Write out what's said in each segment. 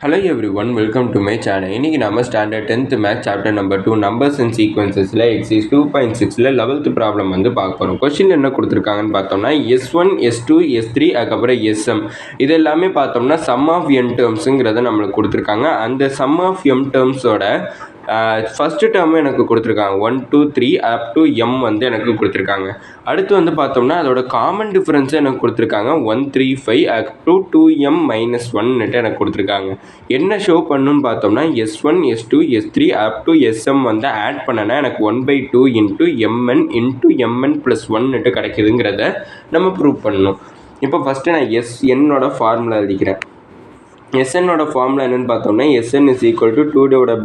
Hello everyone, welcome to my channel. இன்னைக்கு நம்ம standard 10th maths chapter number 2 numbers and சீக்வன்சஸ்ல exercise 2.6ல 11th problem வந்து பார்க்க போறோம். क्वेश्चन என்ன கொடுத்திருக்காங்கன்னு பார்த்தோம்னா S1 S2 S3 அதுக்கப்புறம் SM இது எல்லாமே பார்த்தோம்னா சம் ஆஃப் n டேர்ம்ஸ்ங்கறத நமக்கு கொடுத்திருக்காங்க. அந்த சம் ஆஃப் m டேர்ம்ஸோட ஃபர்ஸ்ட் டேர்ம் எனக்கு கொடுத்திருக்காங்க 1 2 3 அப் டு m வந்து எனக்கு கொடுத்திருக்காங்க. அடுத்து வந்து பார்த்தோம்னா அதோட காமன் டிஃபரன்ஸ் எனக்கு கொடுத்திருக்காங்க 1 3 5 அப் டு 2m - 1 ன்னு எனக்கு கொடுத்திருக்காங்க. என்ன ஷோ பண்ணனும்னு பார்த்தோம்னா S1 S2 S3 up to SM வந்து ஆட் பண்ணனா எனக்கு 1/2 * mn * mn + 1 ன்னு கிடைக்குதுங்கறத நம்ம ப்ரூவ் பண்ணனும். இப்போ ஃபர்ஸ்ட் நான் Sn ஓட ஃபார்முலா எழுதிக்கிறேன். Sn ஓட ஃபார்முலா என்னன்னு பார்த்தோம்னா Sn = 2/2 *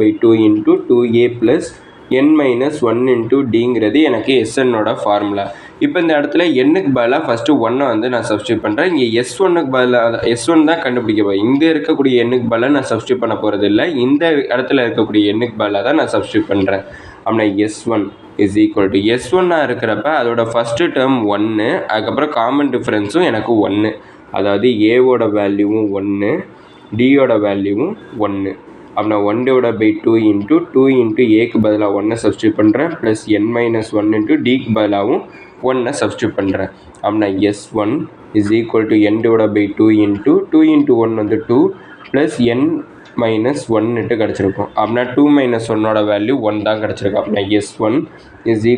2a + n - 1 * dங்கிறது எனக்கு Sn ஓட ஃபார்முலா. இப்போ இந்த இடத்துல n க்கு பதிலா ஃபர்ஸ்ட் 1 வந்து நான் சப்ஸ்டிட்யூட் பண்றேன். இங்க S1 க்கு பதிலா S1 தான் கண்டுபிடிக்க போறேன். இங்க இருக்கக்கூடிய n க்கு பதிலா நான் சப்ஸ்டிட்யூட் பண்ண போறது இல்ல. இந்த இடத்துல இருக்கக்கூடிய n க்கு பதிலா தான் நான் சப்ஸ்டிட்யூட் பண்றேன். அப்பனா S1 = S1 இருக்கிறப்ப அதோட ஃபர்ஸ்ட் டேர்ம் 1 அதுக்கு அப்புறம் காமன் டிஃபரன்ஸும் எனக்கு 1. அதாவது a ஓட வேல்யூவும் 1 d ஓட வேல்யூவும் 1. அப்பனா 1/2 * 2 a க்கு பதிலா 1 சப்ஸ்டிட்யூட் பண்றேன் + n - 1 * d க்கு பதிலாவும் 1 சப்ஸ்டிட்யூட் பண்றேன். அப்பனா S1 = n/2 * 2 * 1 வந்து 2 + n - 1 ன்னு கிடைச்சிருக்கும். அப்பனா 2 - 1 ஓட வேல்யூ 1 தான் கிடைச்சிருக்கு. அப்பனா S1 =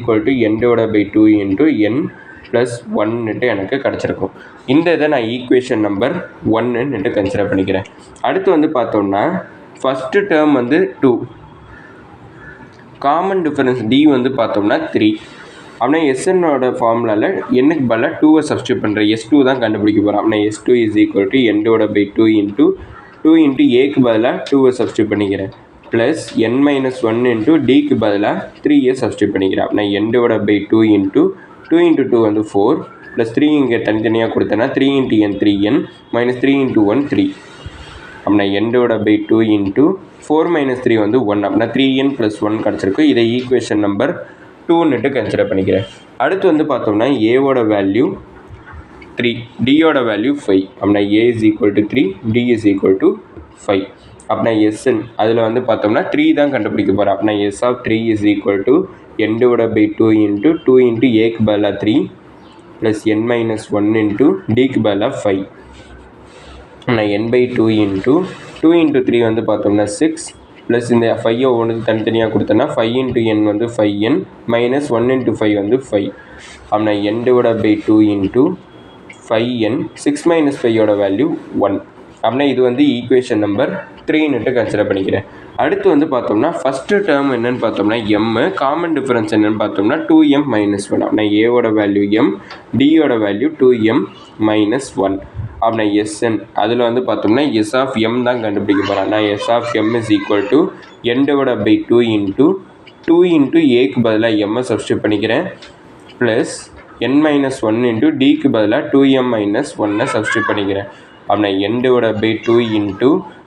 n/2 * n + 1 ன்னு எனக்கு கிடைச்சிருக்கும். இந்த இதை நான் ஈக்குவேஷன் நம்பர் 1 ன்னு கன்சிடர் பண்ணிக்கிறேன். அடுத்து வந்து பார்த்தோம்னா ஃபர்ஸ்ட் டேர்ம் வந்து 2, காமன் டிஃபரன்ஸ் d வந்து பார்த்தோம்னா 3. அப்படின்னா Sn ஓட ஃபார்முலாவில் n க்கு பதிலாக 2 சப்ஸ்டிட்யூட் பண்ணுறேன். S2 தான் கண்டுபிடிக்க போகிறோம். அப்படின்னா S2 = n/2 * 2 a க்கு பதிலாக 2 சப்ஸ்டிட்யூட் பண்ணிக்கிறேன் + n - 1 * d க்கு பதிலாக 3 சப்ஸ்டிட்யூட் பண்ணிக்கிறேன். அப்படின்னா n/2 * 2 * 2 வந்து 4 + 3 இங்கே தனித்தனியாக கொடுத்தேன்னா 3 × n 3n - 3 × 1 3. அப்படின்னா n/2 * 4 - 3 வந்து 1. அப்படின்னா 3n + 1 கிடச்சிருக்கு. இதை ஈக்குவேஷன் நம்பர் 2 ன்னு கன்சிடர் பண்ணிக்கிறேன். அடுத்து வந்து பார்த்தோம்னா a ஓட வேல்யூ 3, d ஓட வேல்யூ 5. அப்படின்னா a = 3, d = 5. அப்படின்னா Sn அதில் வந்து பார்த்தோம்னா 3 தான் கண்டுபிடிக்க போகிறேன். அப்படின்னா S3 = n/2 * 2 a க்கு பதிலாக 3 + n - 1 * d க்கு பதிலாக 5. n/2 * 2 × 3 வந்து பார்த்தோம்னா 6 + இந்த 5 ஒன்று தனித்தனியாக கொடுத்தோன்னா 5 × n வந்து 5n - 1 × 5 வந்து 5. அப்படின்னா n/2 * 5n 6 - 5 ஓட வேல்யூ 1. அப்படின்னா இது வந்து ஈக்குவேஷன் நம்பர் 3 ன்னு கன்சிடர் பண்ணிக்கிறேன். அடுத்து வந்து பார்த்தோம்னா ஃபர்ஸ்ட் டேர்ம் என்னன்னு பார்த்தோம்னா m, காமன் டிஃபரன்ஸ் என்னன்னு பார்த்தோம்னா 2m - 1. அப்படின்னா a ஓட வேல்யூ m, d ஓட வேல்யூ 2m - 1. அப்படின்னா Sn அதில் வந்து பார்த்தோம்னா S(m) தான் கண்டுபிடிக்க போகிறேன். நான் S(m) = n/2 * 2 a க்கு பதிலாக m சப்ஸ்டிட்யூட் பண்ணிக்கிறேன் + n - 1 * d க்கு பதிலாக 2m - 1 சப்ஸ்டிட்யூட் பண்ணிக்கிறேன். அப்படின்னா n/2 *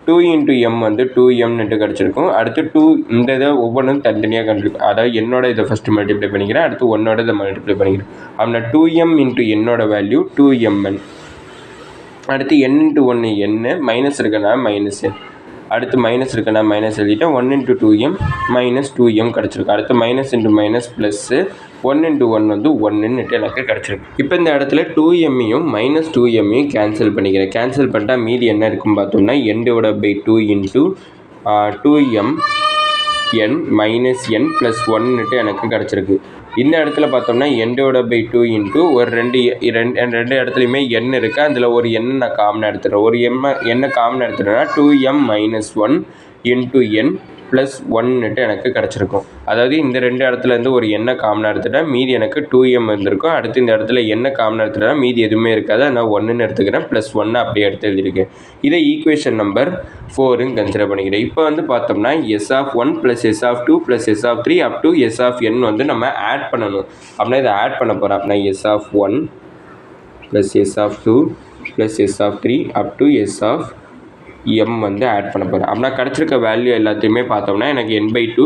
2 × m வந்து 2m ன்னு கிடச்சிருக்கும். அடுத்து 2 இந்த இதை ஒவ்வொன்றும் தனித்தனியாக கண்டுபிடிக்கும். அதாவது என்னோட இதை ஃபஸ்ட்டு மல்டிப்ளை பண்ணிக்கிறேன். அடுத்து 1ஓட இதை மல்டிப்ளை பண்ணிக்கிறேன். அப்படின்னா 2m × n வேல்யூ 2mn. அடுத்து n × 1 n, மைனஸ் இருக்கனா மைனஸ் n. அடுத்து மைனஸ் இருக்கனா மைனஸ் எழுதிட்டேன். 1 × 2m - 2m கிடச்சிருக்கு. அடுத்து மைனஸ் × மைனஸ் ப்ளஸ் 1 × 1 வந்து 1ன்னு எனக்கு கிடச்சிருக்கு. இப்போ இந்த இடத்துல 2mஐயும் -2mஐயும் கேன்சல் பண்ணிக்கிறேன். கேன்சல் பண்ணிட்டா மீதி என்ன இருக்குன்னு பார்த்தோம்னா n/2 * 2m n - n + 1ன்னுட்டு எனக்கு கிடச்சிருக்கு. இந்த இடத்துல பார்த்தோம்னா n/2 ஒரு ரெண்டு இடத்துலையுமே n இருக்குது. அதில் ஒரு n நான் காமனாக எடுத்துடுறேன். ஒரு n காமனாக எடுத்துட்டேன்னா 2m - 1 × n + 1ன்னுட்டு எனக்கு கிடச்சிருக்கும். அதாவது இந்த ரெண்டு இடத்துலேருந்து ஒரு n காமனாக எடுத்துட்டா மீதி எனக்கு 2m இருந்திருக்கும். அடுத்து இந்த இடத்துல n காமனாக எடுத்துட்டா மீதி எதுவுமே இருக்காது. நான் 1ன்னு எடுத்துக்கிறேன் + 1 அப்படியே எடுத்து எழுதியிருக்கேன். இதை ஈக்குவேஷன் நம்பர் 4ன்னு கன்சிடர் பண்ணிக்கிறேன். இப்போ வந்து பார்த்தோம்னா S1 + S2 + S3 up to Sn வந்து நம்ம ஆட் பண்ணணும். அப்படின்னா இதை ஆட் பண்ண போகிறோம். அப்படின்னா S1 + S2 + S3 up to Sm வந்து ஆட் பண்ண போகிறேன். அப்படின்னா கிடச்சிருக்க வேல்யூ எல்லாத்தையுமே பார்த்தோம்னா எனக்கு n/2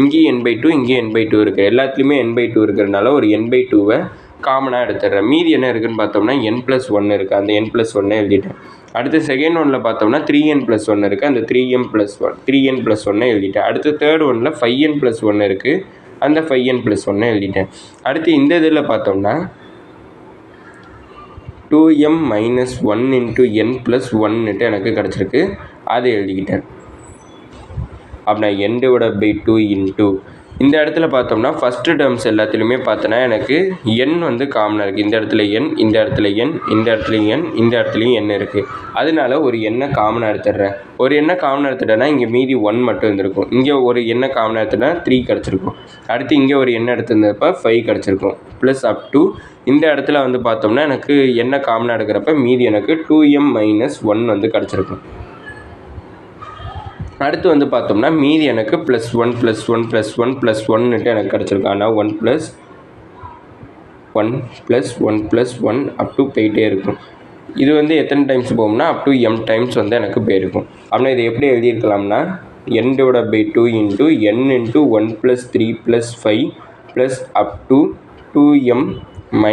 இங்கேயும் n/2 இங்கேயும் n/2 இருக்குது. எல்லாத்துலேயுமே n/2 இருக்கிறதுனால ஒரு n/2வை காமனாக எடுத்துடுறேன். மீதி என்ன இருக்குதுன்னு பார்த்தோம்னா n+1 இருக்குது, அந்த n+1 எழுதிட்டேன். அடுத்து செகண்ட் ஒன்னில் பார்த்தோம்னா 3n+1 இருக்குது, அந்த 3n+1 எழுதிட்டேன். அடுத்து தேர்ட் ஒன்னில் 5n+1 இருக்குது, அந்த 5n+1 எழுதிட்டேன். அடுத்து இந்த இதில் பார்த்தோம்னா 2m - 1 × n+1 எனக்கு கிடச்சிருக்கு, அதை எழுதிக்கிட்டேன். அப்படின்னா n/2 இன்ட்டு இந்த இடத்துல பார்த்தோம்னா ஃபஸ்ட்டு டேர்ம்ஸ் எல்லாத்துலேயுமே பார்த்தோன்னா எனக்கு n வந்து காமனாக இருக்குது. இந்த இடத்துல n, இந்த இடத்துல n, இந்த இடத்துல n, இந்த இடத்துலையும் n இருக்குது. அதனால ஒரு எண்ணை காமனாக எடுத்துடுறேன். ஒரு எண்ணை காமனாக எடுத்துட்டேன்னா இங்கே மீதி 1 மட்டும் இருந்திருக்கும். இங்கே ஒரு எண்ணை காமனாக எடுத்துட்டா 3 கிடச்சிருக்கும். அடுத்து இங்கே ஒரு எண்ணை எடுத்துருந்தப்போ 5 கிடச்சிருக்கும். ப்ளஸ் அப் டு இந்த இடத்துல வந்து பார்த்தோம்னா எனக்கு எண்ணை காமனாக எடுக்கிறப்ப மீதி எனக்கு 2m - 1 வந்து கிடச்சிருக்கும். அடுத்து வந்து பார்த்தோம்னா மீதி எனக்கு +1 +1 +1 +1 எனக்கு கிடச்சிருக்கும். ஆனால் 1 + 1 + 1 + 1 அப் டு போயிட்டே இருக்கும். இது வந்து எத்தனை டைம்ஸ் போகும்னா அப் டு m டைம்ஸ் வந்து எனக்கு போயிருக்கும். அப்படின்னா இதை எப்படி எழுதியிருக்கலாம்னா n/2 into n × 1 + 3 + 5 plus up to 2m -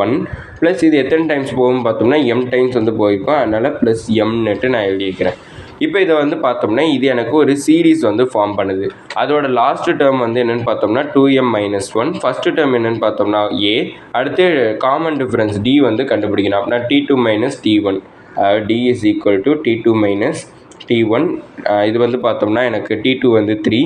1 plus இது எத்தனை டைம்ஸ் போகும்னு பார்த்தோம்னா m டைம்ஸ் வந்து போயிருக்கும். அதனால் +m நான் எழுதியிருக்கிறேன். இப்போ இதை வந்து பார்த்தோம்னா இது எனக்கு ஒரு சீரீஸ் வந்து ஃபார்ம் பண்ணுது. அதோட லாஸ்ட் டேர்ம் வந்து என்னென்னு பார்த்தோம்னா 2m - 1, ஃபஸ்ட்டு டேர்ம் என்னென்னு பார்த்தோம்னா a, அடுத்து காமன் டிஃப்ரென்ஸ் d வந்து கண்டுபிடிக்கணும். அப்படின்னா t2 - t1, d = t2 - t1. இது வந்து பார்த்தோம்னா எனக்கு t2 வந்து 3,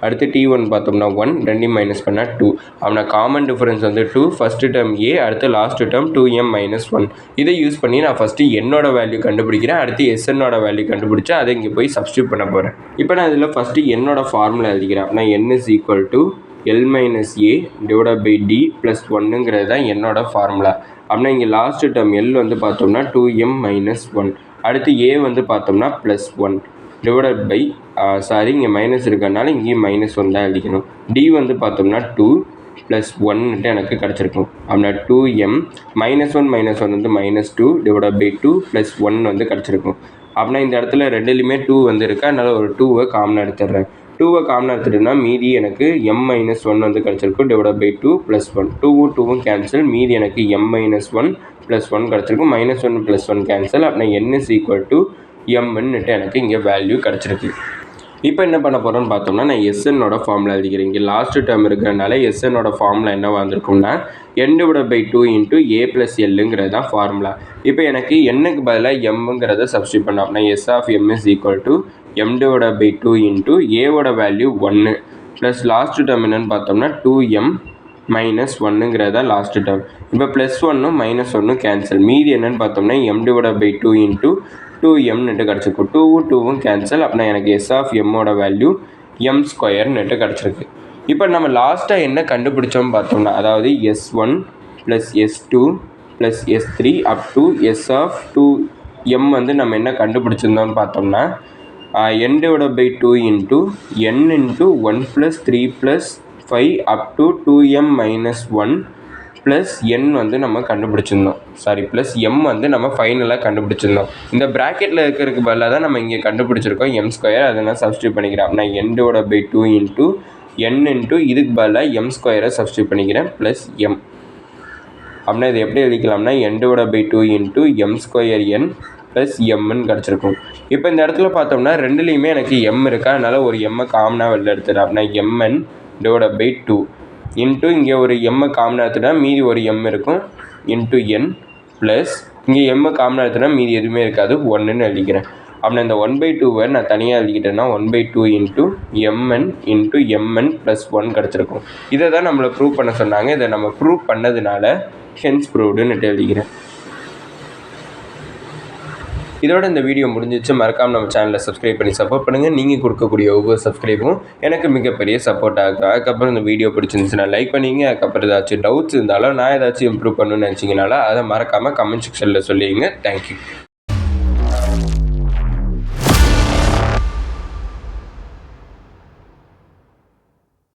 அடுத்து t1 பார்த்தோம்னா 1, ரெண்டையும் மைனஸ் பண்ணால் 2. அப்படின்னா காமன் டிஃபரன்ஸ் வந்து 2, ஃபஸ்ட்டு டேர்ம் a, அடுத்து லாஸ்ட் டேர்ம் 2m - 1. இதை யூஸ் பண்ணி நான் ஃபஸ்ட்டு என்னோட வேல்யூ கண்டுபிடிக்கிறேன். அடுத்து SNோட வேல்யூ கண்டுபிடிச்சா அதை இங்கே போய் சப்ஸ்டியூட் பண்ண போகிறேன். இப்போ நான் இதில் ஃபஸ்ட்டு என்னோட ஃபார்முலா எழுதிக்கிறேன். அப்படின்னா n = L - a / d + 1ங்கிறது தான் என்னோட ஃபார்முலா. அப்படின்னா இங்கே லாஸ்ட் டேர்ம் L வந்து பார்த்தோம்னா 2m - 1, அடுத்து a வந்து பார்த்தோம்னா +1 இங்கே மைனஸ் இருக்கிறதுனால இங்கேயும் -1 தான் எழுதிக்கணும். d வந்து பார்த்தோம்னா 2 + 1 எனக்கு கிடச்சிருக்கும். அப்படின்னா 2m - 1 வந்து -2 /2 + 1 வந்து கிடச்சிருக்கும். அப்படின்னா இந்த இடத்துல ரெண்டுலேயுமே 2 வந்து இருக்குது, அதனால் ஒரு 2வை காமனாக எடுத்துடுறேன். 2வை காமனாக எடுத்துட்டோம்னா மீதி எனக்கு m - 1 வந்து கிடச்சிருக்கும் /2 + 1. 2வும் கேன்சல், மீதி எனக்கு m - 1 + 1 கிடச்சிருக்கும். -1 + 1 கேன்சல். அப்படின்னா n m எனக்கு இங்கே வேல்யூ கிடச்சிருக்கு. இப்போ என்ன பண்ண போகிறோன்னு பார்த்தோம்னா நான் SNோட ஃபார்முலா எழுதிக்கிறேன். இங்கே லாஸ்ட் டேர்ம் இருக்கிறதுனால SNோட ஃபார்முலா என்ன வந்திருக்கும்னா n/2 இன்ட்டு a + Lங்கிறது தான் ஃபார்முலா. இப்போ எனக்கு என்னுக்கு பதிலாக mங்கிறத சப்ஸ்டியூட் பண்ணோம். நான் S(m) = m/2 இன்ட்டு ஏவோட வேல்யூ 1 ப்ளஸ் லாஸ்ட் டேர்ம் என்னென்னு பார்த்தோம்னா 2m - 1ங்கிறது தான் லாஸ்ட் டேர்ம். இப்போ +1ம் -1ம் கேன்சல், மீதி என்னென்னு பார்த்தோம்னா m/2 இன்ட்டு 2m கிடச்சிருக்கும். 2வும் கேன்சல். அப்படின்னா எனக்கு S(m)ஓட வேல்யூ m² கிடச்சிருக்கு. இப்போ நம்ம லாஸ்ட்டாக என்ன கண்டுபிடிச்சோம்னு பார்த்தோம்னா அதாவது S1 + S2 + S3 up to S(2m) வந்து நம்ம என்ன கண்டுபிடிச்சிருந்தோம்னு பார்த்தோம்னா n/2 into n × 1 + 3 + 5 up to 2m - 1 plus n வந்து நம்ம கண்டுபிடிச்சிருந்தோம். ப்ளஸ் m வந்து நம்ம ஃபைனலாக கண்டுபிடிச்சிருந்தோம். இந்த ப்ராக்கெட்டில் இருக்கிறதுக்கு பதிலாக தான் நம்ம இங்கே கண்டுபிடிச்சிருக்கோம் m². அதை நான் சப்ஸ்டியூட் பண்ணிக்கிறேன். நான் n/2 இன்ட்டு n இன்ட்டு இதுக்கு பதிலாக m² சப்ஸ்டியூட் பண்ணிக்கிறேன் ப்ளஸ் m. அப்படின்னா இது எப்படி எழுதிக்கலாம்னா n/2 into m² n plus mன்னு கிடச்சிருக்கும். இப்போ இந்த இடத்துல பார்த்தோம்னா ரெண்டுலேயுமே எனக்கு m இருக்கா, அதனால் ஒரு m காமனாக வெளில எடுத்துகிறேன். அப்படின்னா mn/2 இன்ட்டு இங்கே ஒரு m காமனாக எடுத்துட்டா மீதி ஒரு m இருக்கும் இன்ட்டு n ப்ளஸ் இங்கே m காமனாக எடுத்துனா மீதி எதுவுமே இருக்காது 1ன்னு எழுதிக்கிறேன். அப்படின்னா இந்த 1/2வை நான் தனியாக எழுதிக்கிட்டேன்னா 1/2 into mn into mn plus 1 கிடச்சிருக்கும். இதை தான் நம்மளை ப்ரூவ் பண்ண சொன்னாங்க. இதை நம்ம ப்ரூவ் பண்ணதுனால ஹென்ஸ் ப்ரூவ்டுன்னு எழுதிக்கிறேன். இதோட இந்த வீடியோ முடிஞ்சிச்சு. மறக்காமல் நம்ம சேனலை சப்ஸ்கிரைப் பண்ணி சப்போர்ட் பண்ணுங்கள். நீங்கள் கொடுக்கக்கூடிய ஒவ்வொரு சப்ஸ்கிரைபும் எனக்கு மிகப்பெரிய சப்போர்ட் ஆகும். அதுக்கப்புறம் இந்த வீடியோ பிடிச்சிருந்துச்சுன்னா லைக் பண்ணிங்க. அதுக்கப்புறம் ஏதாச்சும் டவுட்ஸ் இருந்தாலும் நான் ஏதாச்சும் இம்ப்ரூவ் பண்ணணும்னு நினச்சிங்கனால அதை மறக்காமல் கமெண்ட் செக்ஷனில் சொல்லிடுங்க. தேங்க்யூ.